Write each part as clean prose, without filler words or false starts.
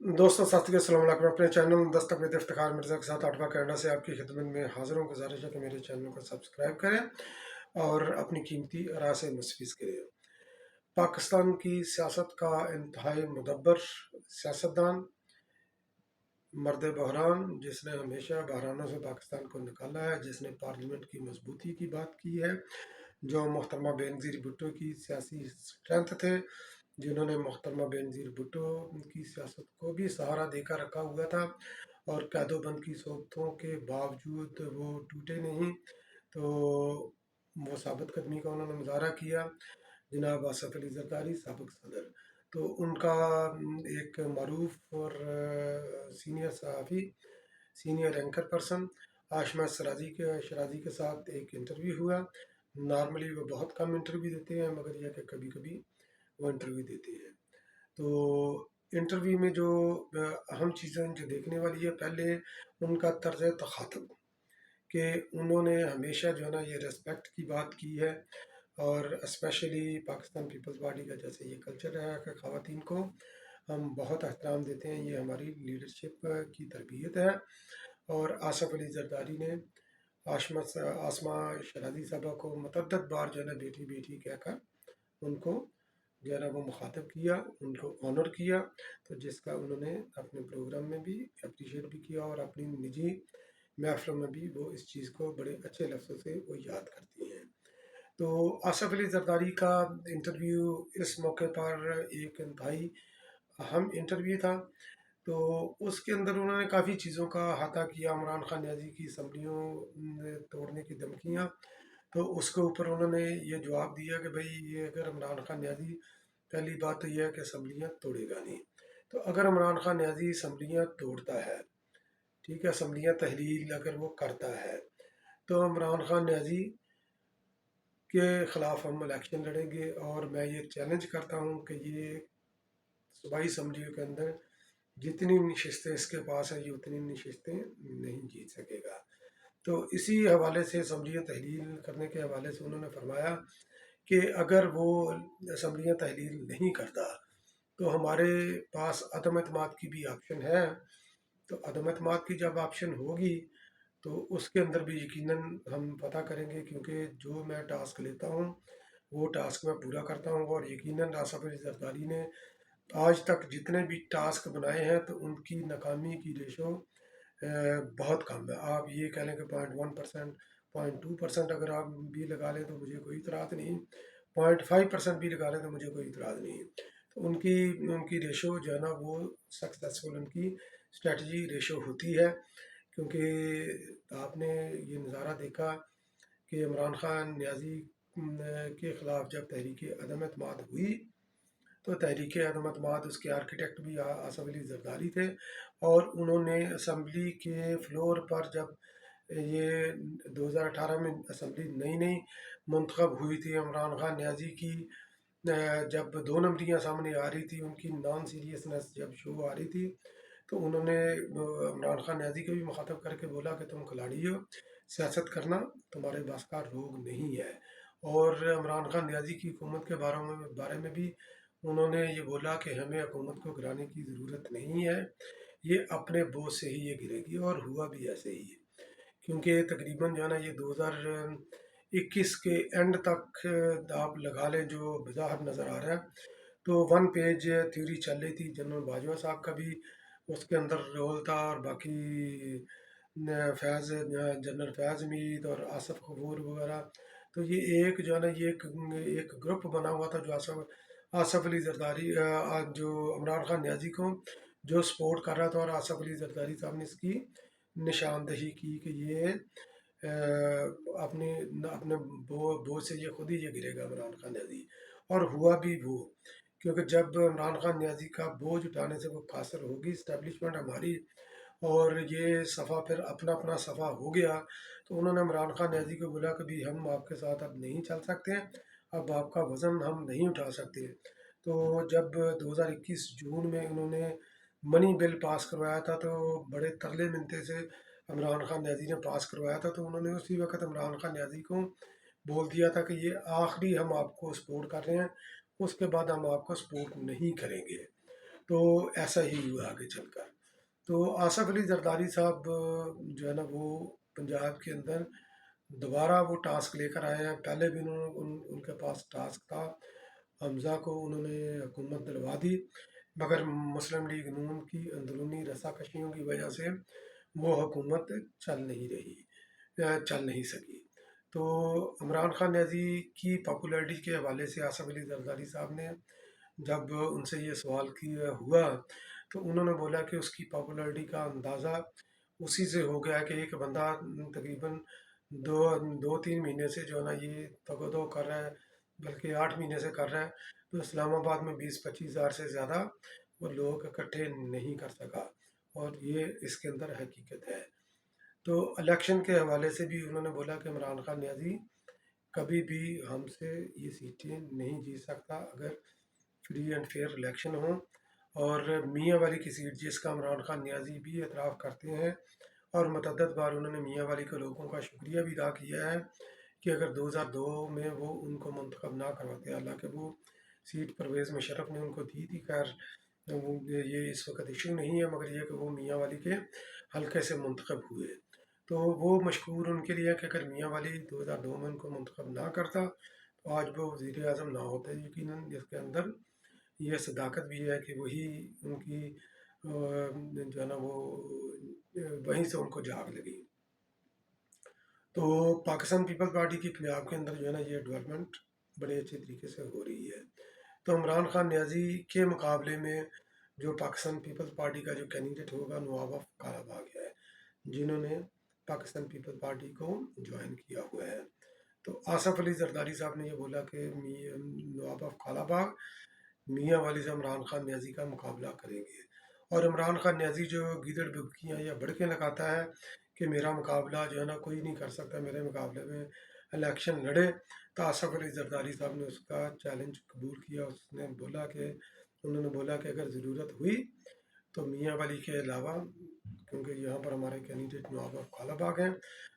दोस्तों साथी अस्सलाम वालेकुम। अपने चैनल दस्तक विद इफ्तिखार मिर्ज़ा के साथ आठवां कनाडा से आपकी खिदमत में हाजिर हूँ। गुजारिश है कि मेरे चैनल को सब्सक्राइब करें और अपनी कीमती राय से मुस्तफ़ीज़ करें। पाकिस्तान की सियासत का इंतहाई मुदब्बर सियासतदान, मर्द बहरान, जिसने हमेशा बहरानों से पाकिस्तान को निकाला है, जिसने पार्लियामेंट की मजबूती की बात की है, जो मोहतरमा बेनज़ीर भुट्टो की सियासी स्ट्रेंथ थे, जिन्होंने मोहतरमा बेनज़ीर भुट्टो की सियासत को भी सहारा देकर रखा हुआ था और कैदोबंद की सोबतों के बावजूद वो टूटे नहीं। तो वो साबित कदमी का उन्होंने मुजाहरा किया। जनाब आसफ अली जरदारी सबक सदर, तो उनका एक मरूफ और सीनियर सहाफ़ी, senior anchor person Asma Shirazi के साथ एक इंटरव्यू हुआ। नॉर्मली वो बहुत कम इंटरव्यू देते हैं, मगर यह कि कभी कभी वो इंटरव्यू देते हैं। तो इंटरव्यू में जो अहम चीज़ें जो देखने वाली है, पहले उनका तर्ज तखातुब, कि उन्होंने हमेशा जो है ना ये रेस्पेक्ट की बात की है, और स्पेशली पाकिस्तान पीपल्स पार्टी का जैसे ये कल्चर है कि ख़वातीन को हम बहुत एहतराम देते हैं, ये हमारी लीडरशिप की तरबियत है। और आसफ अली जरदारी ने आसमा शराजी साहबा को मतअद्दद बार जो है ना बेटी बेटी कहकर उनको जो है ना वो मुखातब किया, उनको ऑनर किया। तो जिसका उन्होंने अपने प्रोग्राम में भी अप्रिशिएट भी किया और अपनी निजी महफिलों में भी वो इस चीज़ को बड़े अच्छे लफ्ज़ों से वो याद करती हैं। तो आसफ अली जरदारी का इंटरव्यू इस मौके पर एक इंतहाई अहम इंटरव्यू था। तो उसके अंदर उन्होंने काफ़ी चीज़ों का अहाता किया। इमरान खान न्याजी की असम्बलियों तोड़ने की धमकियाँ, तो उसके ऊपर उन्होंने ये जवाब दिया कि भाई ये अगर इमरान खान न्याजी, पहली बात तो यह है कि असम्बलियाँ तोड़ेगा नहीं। तो अगर इमरान खान न्याजी असम्बलियाँ तोड़ता है, ठीक है, असम्बलियाँ तहलील अगर वो करता है, तो इमरान खान न्याजी के ख़िलाफ़ हम इलेक्शन लड़ेंगे। और मैं ये चैलेंज करता हूँ कि ये सूबाई असम्बलियों के अंदर जितनी नशस्तें इसके पास हैं, ये उतनी नशस्तें नहीं जीत सकेगा। तो इसी हवाले से असम्बलियाँ तहलील करने के हवाले से उन्होंने फरमाया कि अगर वो असम्बलियाँ तहलील नहीं करता, तो हमारे पास अदम एतमाद की भी ऑप्शन है। तो अदम एतमाद की जब ऑप्शन होगी, तो उसके अंदर भी यकीनन हम पता करेंगे, क्योंकि जो मैं टास्क लेता हूँ वो टास्क मैं पूरा करता हूँ। और यकीनन आसफ अली जरदारी ने आज तक जितने भी टास्क बनाए हैं, तो उनकी नाकामी की रेशो बहुत कम है। आप ये कह लें कि 0.1%, 0.2% अगर आप भी लगा लें तो मुझे कोई इतराज़ नहीं, 0.5% भी लगा लें तो मुझे कोई इतराज़ नहीं। तो उनकी उनकी रेशो जो है ना वो सक्सेसफुल उनकी स्ट्रेटजी रेशो होती है। क्योंकि आपने ये नज़ारा देखा कि इमरान खान न्याजी के ख़िलाफ़ जब तहरीक अदम एतमाद हुई, तो तहरीक अदम एतमाद उसके आर्किटेक्ट भी आसफ अली जरदारी थे। और उन्होंने असम्बली के फ्लोर पर जब ये 2018 में असम्बली नई नई मंतखब हुई थी, इमरान खान न्याजी की जब दो नंबरियाँ सामने आ रही थी, उनकी नॉन सीरियसनेस जब शो आ रही थी, तो उन्होंने इमरान खान न्याजी को भी मुखातब करके बोला कि तुम खिलाड़ी हो, सियासत करना तुम्हारे बस का रोग नहीं है। और इमरान खान न्याजी की हुकूमत के बारे में भी उन्होंने ये बोला कि हमें हुकूमत को गिराने की ज़रूरत नहीं है, ये अपने बोझ से ही ये गिरेगी। और हुआ भी ऐसे ही है, क्योंकि तकरीबन जो है ना ये 2021 के एंड तक आप लगा लें, जो बाहर नज़र आ रहा है, तो वन पेज थ्योरी चल रही थी। जनरल बाजवा साहब का भी उसके अंदर रोल था, और बाकी जनरल फैज़ मीद और आसफ गफूर वगैरह। तो ये एक जो है ना ये एक ग्रुप बना हुआ था, जो आसफ अली जरदारी जो इमरान खान न्याजी को जो सपोर्ट कर रहा था। और आसफ अली जरदारी साहब ने इसकी निशानदही की कि ये अपने अपने बोझ से ये खुद ही ये गिरेगा इमरान खान न्याजी। और हुआ भी वो, क्योंकि जब इमरान खान न्याजी का बोझ उठाने से वो कासर होगी इस्टेब्लिशमेंट हमारी, और ये सफ़ा फिर अपना अपना सफ़ा हो गया, तो उन्होंने इमरान खान न्याजी को बोला कि भी हम आपके साथ अब नहीं चल सकते हैं, अब आपका वज़न हम नहीं उठा सकते। तो जब 2021 जून में उन्होंने मनी बिल पास करवाया था, तो बड़े तरले मिनते से इमरान खान न्याजी ने पास करवाया था। तो उन्होंने उसी वक्त इमरान खान न्याजी को बोल दिया था कि ये आखिरी हम आपको सपोर्ट कर रहे हैं, उसके बाद हम आपको सपोर्ट नहीं करेंगे। تو ऐसा ही हुआ आगे चलकर। तो आसफ अली जरदारी साहब जो है ना वो पंजाब के अंदर दोबारा वो टास्क लेकर आए हैं। पहले भी उनके पास टास्क था, हमज़ा को उन्होंने हुकूमत दिलवा दी, मगर मुस्लिम लीग नून की अंदरूनी रसाकशियों की वजह से वो हुकूमत चल नहीं सकी। तो इमरान खान न्याजी की पॉपुलैरिटी के हवाले से आसफ अली जरदारी साहब ने जब उनसे ये सवाल किया हुआ, तो उन्होंने बोला कि उसकी पॉपुलैरिटी का अंदाज़ा उसी से हो गया कि एक बंदा तकरीबन दो दो तीन महीने से जो है ना ये तगोदो कर रहा है, बल्कि 8 महीने से कर रहा है, तो इस्लामाबाद में 20-25 हज़ार से ज़्यादा वो लोग इकट्ठे नहीं कर सका, और ये इसके अंदर हकीकत है। तो इलेक्शन के हवाले से भी उन्होंने बोला कि इमरान खान न्याजी कभी भी हमसे ये सीटें नहीं जीत सकता अगर फ्री एंड फेयर इलेक्शन हो। और मियाँ वाली की सीट जिसका इमरान खान न्याजी भी एतराफ़ करते हैं, और मतअद्दद बार उन्होंने मियाँ वाली के लोगों का शुक्रिया भी अदा किया है कि अगर 2002 में वो उनको मुंतखब ना करवाते, हालांकि वो सीट परवेज़ मुशर्रफ ने उनको दी थी। खैर ये इस वक्त इशू नहीं है, मगर ये कि वो मियाँ वाली के हल्के से मुंतखब हुए, तो वो मशकूर उनके लिए कि अगर मियाँ वाली 2002 में उनको मुंतखब ना करता तो आज वो वज़ीर आज़म ना होते यकीनन। जिसके अंदर ये सदाकत भी है कि वही उनकी जो है ना वो वहीं से उनको जाग लगी। तो पाकिस्तान पीपल्स पार्टी की पंजाब के अंदर जो है ना ये डेवलपमेंट बड़े अच्छे तरीके से हो रही है। तो इमरान खान न्याजी के मुकाबले में जो पाकिस्तान पीपल्स पार्टी का जो कैंडिडेट होगा नवाब कालाबाग है, जिन्होंने पाकिस्तान पीपल्स पार्टी को ज्वाइन किया हुआ है। तो आसफ अली जरदारी साहब ने ये बोला कि नवाब कालाबाग मियाँ वाली से इमरान खान न्याजी का मुकाबला करेंगे। और इमरान खान न्याजी जो गीदड़ बुकियाँ या बड़के लगाता है कि मेरा मुकाबला जो है ना कोई नहीं कर सकता, मेरे मुकाबले में इलेक्शन लड़े, तो आसफ अली जरदारी साहब ने उसका चैलेंज कबूल किया। उन्होंने बोला कि अगर ज़रूरत हुई तो मियाँ वाली के अलावा, क्योंकि यहाँ पर हमारे कैंडिडेट नवाब कालाबाग हैं,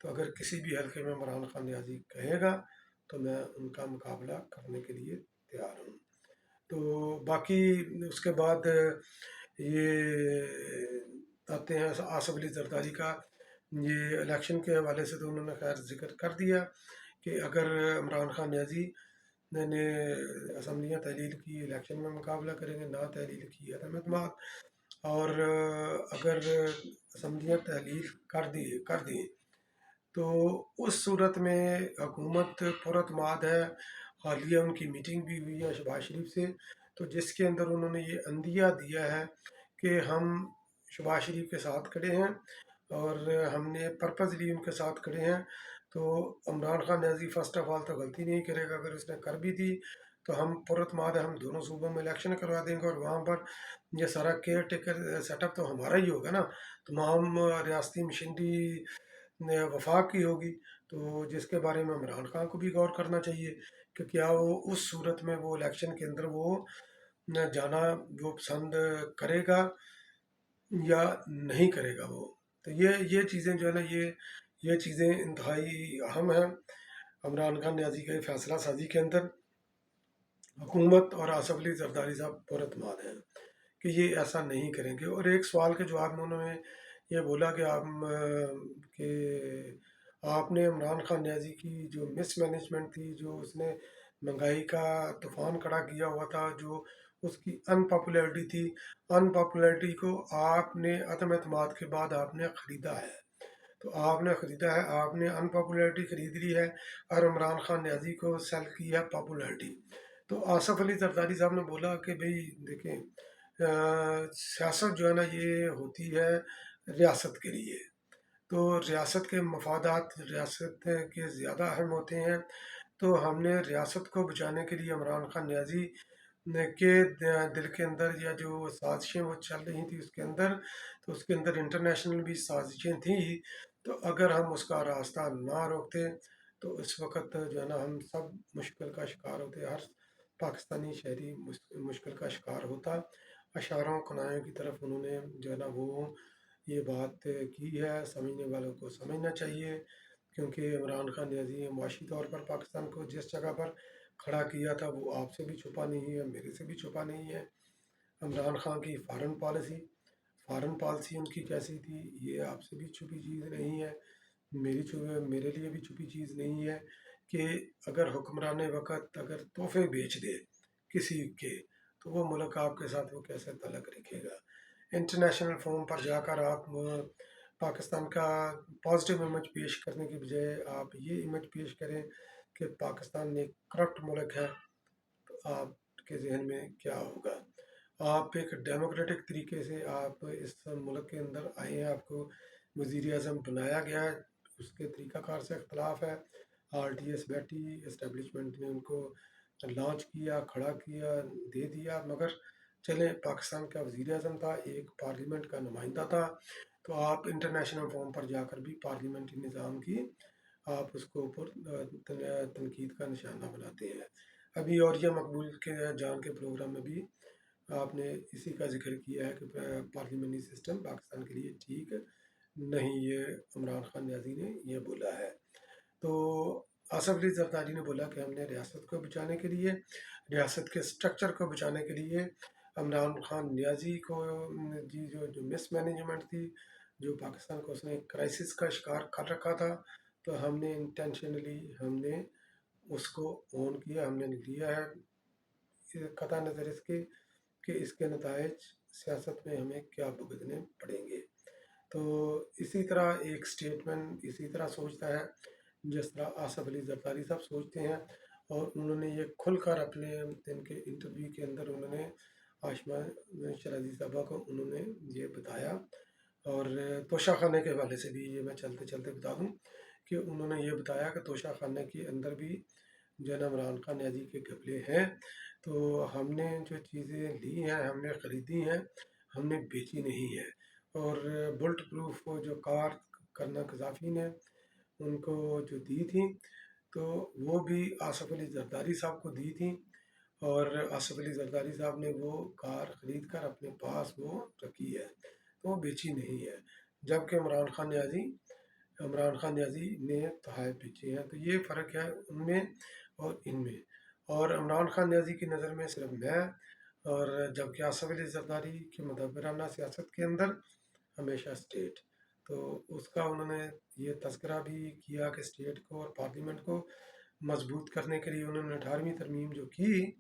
तो अगर किसी भी हल्के में इमरान खान न्याजी कहेगा तो मैं उनका मुकाबला करने के लिए तैयार हूँ। तो बाकी उसके बाद ये आते हैं आसफ अली जरदारी का ये इलेक्शन के हवाले से, तो उन्होंने खैर जिक्र कर दिया कि अगर इमरान खान न्याजी ने असम्बलियाँ तहलील की इलेक्शन में मुकाबला करेंगे, ना तहलील की अदम एतमाद, और अगर असम्बलियाँ तहलील कर दी तो उस सूरत में हुकूमत पुरअतमाद है। हालिया उनकी मीटिंग भी हुई है शहबाज शरीफ से, तो जिसके अंदर उन्होंने ये अंदिया दिया है कि हम शहबाज शरीफ के साथ खड़े हैं और हमने पर्पजली उनके साथ खड़े हैं। तो Imran Khan Niazi first of all तो गलती नहीं करेगा, अगर उसने कर भी दी तो हम पुरअतमाद है, हम दोनों सूबों में इलेक्शन करवा देंगे और वहाँ पर ये सारा केयर टेकर सेटअप तो हमारा ही होगा ना, तमाम रियासती मशीनरी वफाक की होगी। तो जिसके बारे में इमरान खान को भी गौर करना चाहिए कि क्या वो उस सूरत में वो इलेक्शन के अंदर वो जाना वो पसंद करेगा या नहीं करेगा वो। तो ये चीज़ें जो है ना ये चीज़ें इंतहाई अहम हैं इमरान खान न्याजी के फैसला साजी के अंदर। हुकूमत और आसफ अली जरदारी साहब पुरअतमाद हैं कि ये ऐसा नहीं करेंगे। और एक सवाल के जवाब में उन्होंने ये बोला कि कि आपने इमरान खान न्याजी की जो मिसमैनेजमेंट थी, जो उसने महंगाई का तूफान खड़ा किया हुआ था, जो उसकी अनपॉपुलैरिटी थी, अनपॉपुलैरिटी को आपने अदम एतमाद के बाद आपने ख़रीदा है। तो आपने ख़रीदा है, आपने अनपॉपुलैरिटी ख़रीद ली है और इमरान खान न्याजी को सेल की है पॉपुलैरिटी। तो आसफ अली जरदारी साहब ने बोला कि भाई देखें, सियासत जो है ना ये होती है रियासत के लिए, तो रियासत के मफादात रियासत के ज़्यादा अहम होते हैं। तो हमने रियासत को बचाने के लिए इमरान खान न्याजी के दिल के अंदर या जो साजिशें वो चल रही थी उसके अंदर, तो उसके अंदर इंटरनेशनल भी साजिशें थी। तो अगर हम उसका रास्ता ना रोकते तो इस वक्त जो है ना हम सब मुश्किल का शिकार होते, हर पाकिस्तानी शहरी मुश्किल का शिकार होता। अशारों कनायों की तरफ उन्होंने जो है ना वो ये बात की है, समझने वालों को समझना चाहिए, क्योंकि इमरान खान न्याजी माशी तौर पर पाकिस्तान को जिस जगह पर खड़ा किया था वो आपसे भी छुपा नहीं है, मेरे से भी छुपा नहीं है। عمران خان کی فارن پالیسی ان کی کیسی تھی، یہ آپ سے بھی چھپی چیز نہیں ہے، میرے لیے بھی چھپی چیز نہیں ہے کہ اگر حکمران وقت اگر تحفے بیچ دے کسی کے، تو وہ ملک آپ کے ساتھ وہ کیسے تعلق رکھے گا؟ انٹرنیشنل فورم پر جا کر آپ پاکستان کا پازیٹیو امیج پیش کرنے کی بجائے آپ یہ امیج پیش کریں کہ پاکستان ایک کرپٹ ملک ہے، تو آپ کے ذہن میں کیا ہوگا؟ آپ ایک ڈیموکریٹک طریقے سے آپ اس ملک کے اندر آئے ہیں، آپ کو وزیر اعظم بنایا گیا ہے، اس کے طریقہ کار سے اختلاف ہے، آر ٹی ایس بیٹھی اسٹیبلشمنٹ نے ان کو لانچ کیا، کھڑا کیا، دے دیا، مگر چلیں پاکستان کا وزیر اعظم تھا، ایک پارلیمنٹ کا نمائندہ تھا، تو آپ انٹرنیشنل فورم پر جا کر بھی پارلیمنٹی نظام کی آپ اس کو اوپر تنقید کا نشانہ بناتے ہیں۔ ابھی اور یہ مقبول کے جان کے پروگرام میں بھی آپ نے اسی کا ذکر کیا ہے کہ پارلیمنٹری سسٹم پاکستان کے لیے ٹھیک نہیں، یہ عمران خان نیازی نے یہ بولا ہے۔ تو آصف علی زرداری نے بولا کہ ہم نے ریاست کو بچانے کے لیے، ریاست کے سٹرکچر کو بچانے کے لیے عمران خان نیازی کو جی جو مس مینجمنٹ تھی، جو پاکستان کو اس نے کرائسس کا شکار کر رکھا تھا، تو ہم نے انٹینشنلی ہم نے اس کو اون کیا، ہم نے لیا ہے قطع نظر اس کے کہ اس کے نتائج سیاست میں ہمیں کیا بھگتنے پڑیں گے۔ تو اسی طرح ایک سٹیٹمنٹ اسی طرح سوچتا ہے جس طرح آصف علی زرداری صاحب سوچتے ہیں، اور انہوں نے یہ کھل کر اپنے ان کے انٹرویو کے اندر انہوں نے آشما شرازی صاحبہ کو انہوں نے یہ بتایا، اور توشہ خانے کے حوالے سے بھی یہ میں چلتے چلتے بتا دوں کہ انہوں نے یہ بتایا کہ توشہ خانے کے اندر بھی جو ہے نا عمران خان نیازی کے گھپلے ہیں، تو ہم نے جو چیزیں لی ہیں ہم نے خریدی ہیں، ہم نے بیچی نہیں ہے، اور بلٹ پروف جو کار کرنا قذافی نے ان کو جو دی تھی، تو وہ بھی آصف علی زرداری صاحب کو دی تھی، اور آصف علی زرداری صاحب نے وہ کار خرید کر اپنے پاس وہ رکھی ہے، تو وہ بیچی نہیں ہے، جبکہ عمران خان نیازی نے تحائف بیچے ہیں۔ تو یہ فرق ہے ان میں اور ان میں، اور عمران خان نیازی کی نظر میں صرف میں، اور جبکہ آصف علی زرداری کی مدبرانہ سیاست کے اندر ہمیشہ اسٹیٹ، تو اس کا انہوں نے یہ تذکرہ بھی کیا کہ اسٹیٹ کو اور پارلیمنٹ کو مضبوط کرنے کے لیے انہوں نے 18ویں ترمیم جو کی،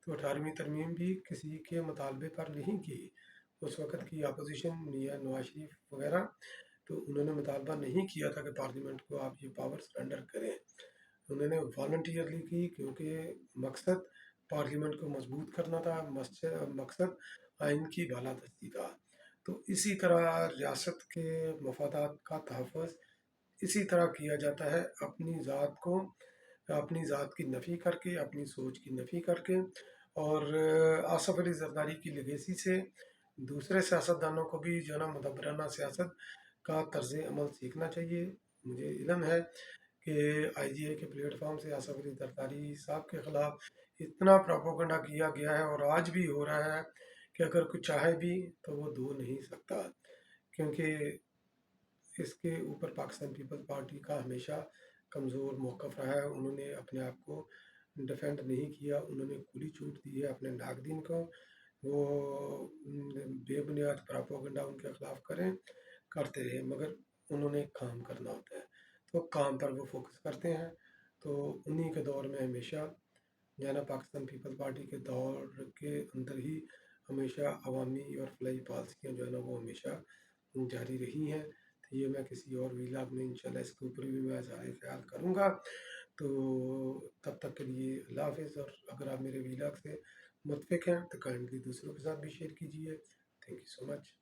تو 18ویں ترمیم بھی کسی کے مطالبے پر نہیں کی، اس وقت کی اپوزیشن میاں نواز شریف وغیرہ، تو انہوں نے مطالبہ نہیں کیا تھا کہ پارلیمنٹ کو آپ یہ پاور سرنڈر کریں، انہوں نے والنٹیئرلی کی، کیونکہ مقصد پارلیمنٹ کو مضبوط کرنا تھا، مقصد آئین کی بالادستی تھا۔ تو اسی طرح ریاست کے مفادات کا تحفظ اسی طرح کیا جاتا ہے، اپنی ذات کی نفی کر کے، اپنی سوچ کی نفی کر کے، اور آصف علی زرداری کی لیگیسی سے دوسرے سیاستدانوں کو بھی جو ہے نا مدبرانہ سیاست کا طرز عمل سیکھنا چاہیے۔ مجھے علم ہے کہ آئی جی اے کے پلیٹ فارم سے آصف علی زرداری صاحب کے خلاف اتنا پروپیگنڈا کیا گیا ہے، اور آج بھی ہو رہا ہے کہ اگر کوئی چاہے بھی تو وہ دو نہیں سکتا، کیونکہ اس کے اوپر پاکستان پیپل پارٹی کا ہمیشہ کمزور موقف رہا ہے، انہوں نے اپنے آپ کو ڈیفینڈ نہیں کیا، انہوں نے کھلی چھوٹ دی ہے اپنے ناقدین کو، وہ بے بنیاد پراپوگنڈا ان کے خلاف کرتے رہے، مگر انہوں نے کام کرنا ہوتا ہے، تو کام پر وہ فوکس کرتے ہیں، تو انہی کے دور میں ہمیشہ جو ہے نا پاکستان پیپل پارٹی کے دور کے اندر ہی ہمیشہ عوامی اور فلاحی پالیسیاں جو ہے نا وہ ہمیشہ جاری رہی ہیں۔ تو یہ میں کسی اور ویلاگ میں انشاءاللہ اس کے اوپر بھی میں اظہار خیال کروں گا، تو تب تک کے لیے اللہ حافظ، اور اگر آپ میرے ویلاگ سے متفق ہیں تو کائنڈلی دوسروں کے ساتھ بھی شیئر کیجیے۔ Thank you so much.